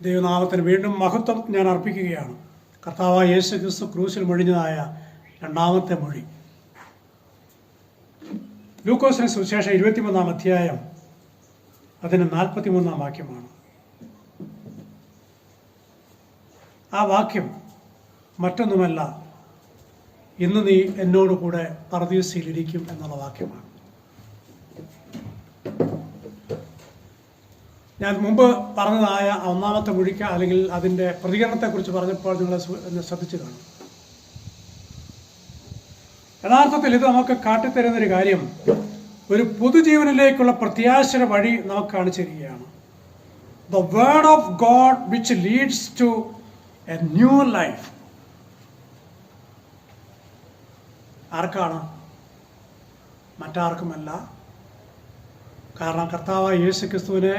ദൈവനാമത്തിന് വീണ്ടും മഹത്വം ഞാൻ അർപ്പിക്കുകയാണ്. കർത്താവായ യേശു ക്രിസ്തു ക്രൂശിൽ മൊഴിഞ്ഞതായ രണ്ടാമത്തെ മൊഴി. ലൂക്കോസിന് സുവിശേഷം 23-ാം അധ്യായം അതിന് 43-ാം വാക്യമാണ്. ആ വാക്യം മറ്റൊന്നുമല്ല, ഇന്ന് നീ എന്നോട് കൂടെ പറുദീസയിലിരിക്കും എന്നുള്ള വാക്യമാണ്. ഞാൻ മുമ്പ് പറഞ്ഞതായ ഒന്നാമത്തെ മൊഴിക്ക് അല്ലെങ്കിൽ അതിൻ്റെ പ്രതികരണത്തെക്കുറിച്ച് പറഞ്ഞപ്പോൾ നിങ്ങൾ ശ്രദ്ധിച്ചു കാണും. യഥാർത്ഥത്തിൽ ഇത് നമുക്ക് കാട്ടിത്തരുന്നൊരു കാര്യം, ഒരു പുതുജീവനിലേക്കുള്ള പ്രത്യാശയുടെ വഴി നമുക്ക് കാണിച്ചു തരികയാണ്. The word of God which leads to a new life. ആർക്കാണ്? മറ്റാർക്കുമല്ല. കാരണം കർത്താവായ യേശു ക്രിസ്തുവിനെ